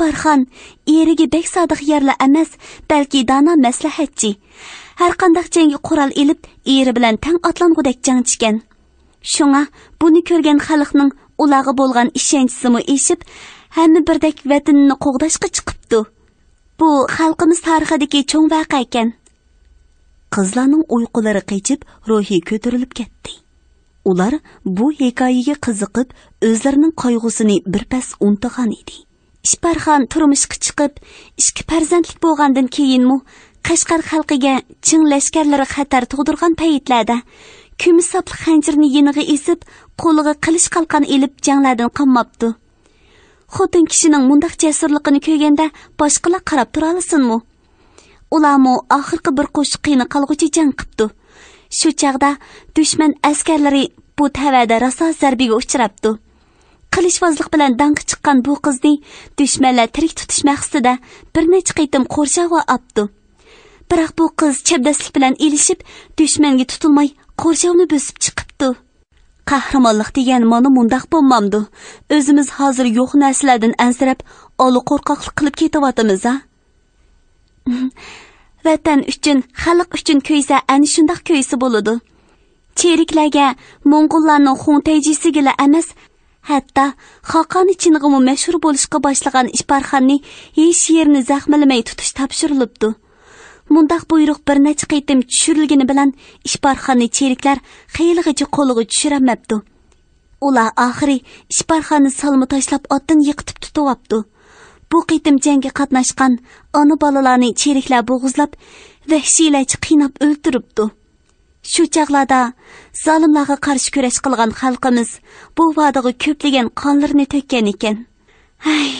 İşbarxon eriga bek sodiq yerli emas, balki dana maslahatchi. Har qanday jangi qural elib, eri bilan tang atlangudek jangchigan. Shunga buni ko'rgan xalqning ularga bo'lgan ishonchisimi eshib, hamma birdek vatanini qo'g'dashga chiqibdi. Bu xalqimiz tarixidagi cho'ng voqea ekan. Qizlarning uyqulari qechib, ruhi ko'tarilib ketdi. Ular bu hikoyaga qiziqib, o'zlarining qayg'usini birpas unutgan edi. İşbarxon turmushga chiqib, 2 farzandlik bo'lgandan keyinmi Qashqar xalqiga Chin lashkarlari xatar tug'dirgan paytlarda kumush sapli xanjirni yeniga esib, qo'liga qilish qalqon elib janglardan qolmabdi. Xotin kishining mundaq jasurligini ko'rganda boshqalar qarab tura olsinmi? Ularmi oxirgi bir qo'shiq qiyni qolg'uchi jang qilibdi. Shu chaqda dushman askarlari bu tavada raso zarbiga uchrabdi. Qilishvozlik bilan danqi chiqqan bu qizni dushmanlar tirik tutish maqsadida bir necha qitim qo'rshavga opdi. Biroq bu qiz chabdaslik bilan elishib, dushmanga tutilmay qo'rshavni bosib chiqibdi. Qahramonlik degan mana mundaq bo'lmamdi. O'zimiz hozir yo'q narsalardan ansirab, olu qo'rqoqlik qilib ketyapmiz a. Vatan uchun, xalq uchun ko'ysa ana shundaq ko'ysa bo'ladi. Cheriklarga Mo'ng'ullarning Xuntajisiga emas, hatto Xoqon iching'imi mashhur bo'lishga boshlagan İşbarxonni hech yerni zaxmlamay tutish topshirilibdi. Mundaq buyruq bir necha qitim tushirilgani bilan İşbarxonni cheriklar xeyligacha qo'liga tushirmabdi. Ular oxiri İşbarxonni salma tashlab otdan yiqitib tutyapti. Bu qitim jangga qatnashgan ona bolalarni cheriklar bo'g'izlab, vahshiylarcha qiynab o'ltiribdi. Shu chaqlarda zolimlarga qarshi kurash qilgan xalqimiz bu va'daga ko'plagan qonlarini to'kkan ekan. Hay.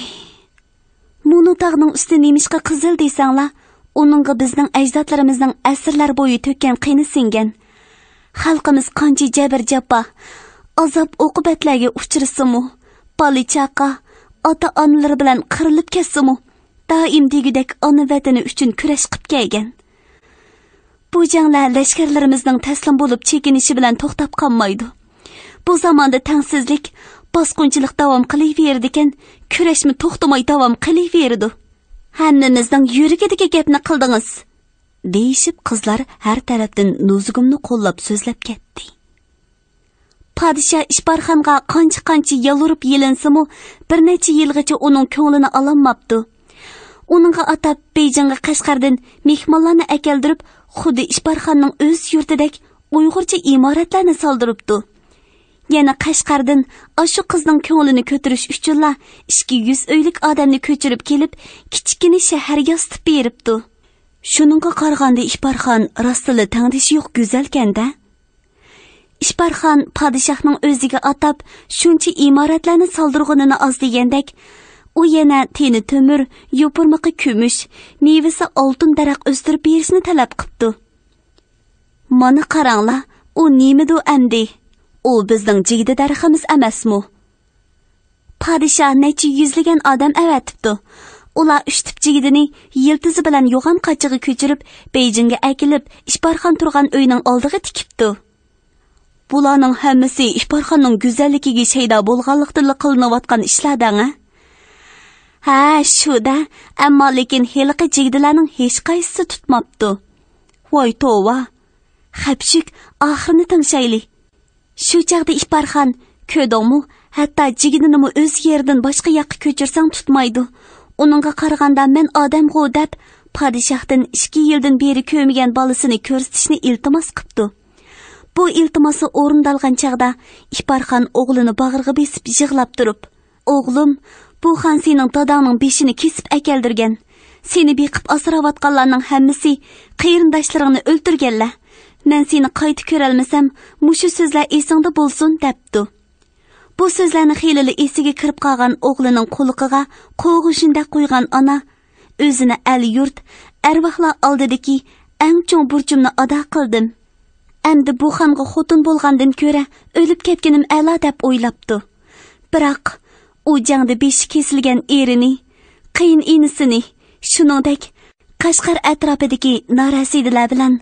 Munu tog'ning usti nemishqa qizil desanglar, uningga bizning ajdodlarimizning asrlar bo'yi to'kkan qiyni singan. Xalqimiz qancha jabr jabba, azob oqibatlarga uchrasimi, polichaqa, ota-onalari bilan qirilib ketsa-mu, doim degudek ona vatani uchun kurash qilib kelgan. Bu janglar lashkarlarimizning taslim bo'lib chekinishi bilan to'xtab qolmaydi. Bu zamonda tangsizlik, bosqinchilik davom qilaverdi ekan, kurashmi to'xtamay davom qilaverdi. Hammamizning yuragidagi gapni qildingiz, deyishib qizlar har tarafdan nuzugimni qo'llab so'zlab ketdi. Podshoh İşbarxonga qancha yalurib yelinsa-mu, bir necha yilgacha uning ko'nglini ololmabdi. Uningga atab Beijingga Qashqardan mehmonlarni akeldirib, xuddi İşbarxonning o'z yurtidek Uyg'urcha imoratlarni soldiribdi. Yana Qashqardan ashu qizning ko'nglini ko'tirish uchunla 200 uylik odamni ko'chirib kelib, kichkina shaharga yostib beribdi. Shuningga qaraganda İşbarxon rostili tangdishi yo'q go'zalkanda. İşbarxon podshohning o'ziga atab shuncha imoratlarni soldirganini oz degandek, u yana teni temir, yopirmiqi kumush, mevasi oltin daraxt o'stirib berishni talab qildi. Mana qaranglar, u nimidu amdi? U bizning jigdi daraxtimiz emasmi? Podshoh necha yuzlagan odam avatibdi. Ular uchtib jigidini yiltizi bilan yo'g'on qachiga ko'chirib, Beijingga akilib, İşbarxon turgan uyning oldiga tikibdi. Bularning hammasi İşbarxonning go'zalligiga shayda bo'lganlikdan qilinayotgan ishlardan-a? Ha, shu-da, ammo lekin heliqi jigdilarning hech qaysisi tutmabdi. Voy tova. Xapshik, oxirini tingshayli. Shu chaqda İşbarxon, ko'dingmi, hatto jigidinimi o'z yeridan boshqa yoqqa ko'chirsang tutmaydi. Uningga qaraganda men odam-ku deb podshohdan 2 yildan beri ko'rmagan bolasini ko'rsatishni iltimos qilibdi. Bu iltimosi o'rindalgan chaqda İşbarxon o'g'lini bag'riga besib yig'lab turib, "O'g'lim, bu xon sening dadangning beshini kesib akeldirgan. Seni beqib asrayotganlarning hammasi qarindoshlaringni o'ltirganlar. Men seni qayta ko'ralmasam, mushu so'zlar esingda bo'lsin" debdi. Bu so'zlarni xiyli esiga kirib qolgan o'g'lining qo'liqiga qo'g'ishinda qo'ygan ona o'zini al-yurt, arvohlar oldidagi eng cho'ng burchimni ado qildim. Endi bu xonga xotin bo'lgandan ko'ra o'lib ketganim a'lo deb o'ylabdi. Biroq u jangda beshi kesilgan erini, qiyin inisini, shuningdek Qashqar atrofidagi norasidalar bilan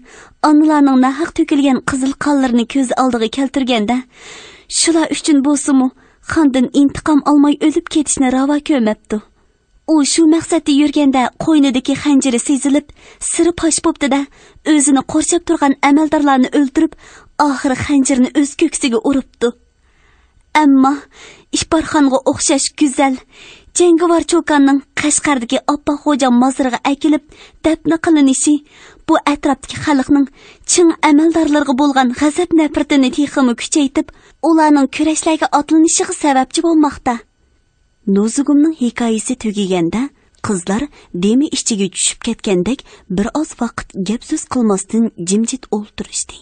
onalarning nahaq to'kilgan qizil qonlarini ko'z oldiga keltirganda, shular uchun bo'lsa-mu, xondan intiqom olmay o'lib ketishni ravo ko'rmabdi. u shu maqsadda yurganda qo'ynidagi xanjiri sezilib siri pash bo'pti-da, o'zini qo'rshab turgan amaldorlarni o'ldirib, oxiri xanjirni o'z ko'ksiga uribdi. Ammo Ishbarxonga o'xshash go'zal jangovar cho'konning Qashqardagi oppoq xo'jam mozoriga akilib dafn qilinishi bu atrofdagi xalqning chin amaldorlarga bo'lgan g'azab nafratini texmi kuchaytib, ularning kurashlarga otlanishiga sababchi bo'lmoqda. Nozugumning hikoyasi tugaganda qizlar demi ichiga tushib ketgandek bir oz vaqt gap so'z qilmasdan jimjit o'ltirishdi.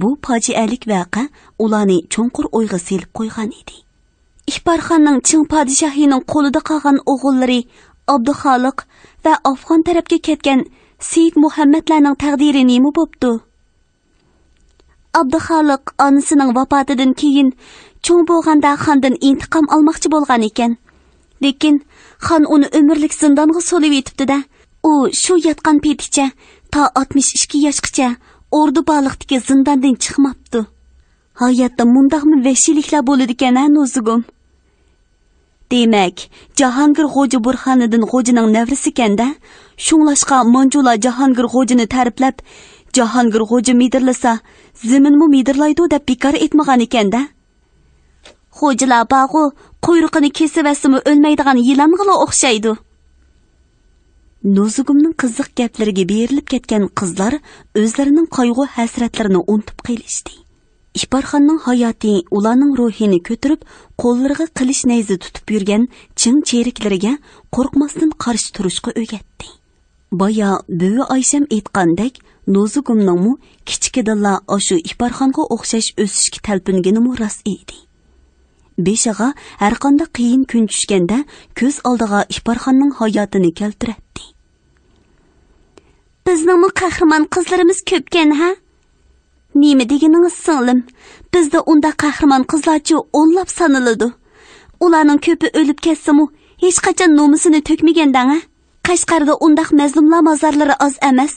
Bu fojialik voqea ularni cho'nqur o'yga selib qo'ygan edi. Ishbarxonning chin podshohining qo'lida qolgan o'g'illari Abduxoliq va Afg'on tarafga ketgan Seyid Muhammadlarning taqdiri nima bo'pti? Abduxoliq onasining vafotidan keyin cho'ng bo'lganda xondan intiqom olmoqchi bo'lgan ekan. Lekin xon uni umrlik zindonga solib etibdi-da. U shu yotgan paytgacha to 62 yoshgacha ordu baliqdagi zindondan chiqmabdi. Hayotda mundaqmi vahshiyliklar bo'ladi ekan-a Nozugum? Demak, Jahongir Xo'ja Burxoniddin Xo'janing nevrasi ekanda, shunglashqa Manjular Jahongir Xo'jani ta'riflab, Jahongir Xo'ja midirlasa, zaminmi midirlaydi deb bekor etmagan ekanda. Xo'jalar bog'u quyruqini kesib asimi o'lmaydigan yilong'ila o'xshaydi. Nozugumning qiziq gaplariga berilib ketgan qizlar o'zlarining qayg'u hasratlarini unutib qolishdi. Ishbarxonning hayoti ularning ruhini ko'tarib, qo'llariga qilish nayzi tutib yurgan chin cheriklariga qo'rqmasdan qarshi turishga o'rgatdi. Boya buvi Aysham aytgandek, Nozugumning kichikidilla oshu Ishbarxonga o'xshash o'sishga talpinganimi rost edi. Beshiga har qanday qiyin kun tushganda ko'z oldiga Ishbarxonning hayotini keltiradi. Bizning qahramon qizlarimiz ko'pkan, ha? Nima deganingiz singlim? Bizda unda qahramon qizlarcha o'nlab sanaladi. Ularning ko'pi o'lib ketsa-mu, hech qachon nomusini to'kmagandan, ha? Qashqarda undaq mazlumlar mozorlari oz emas.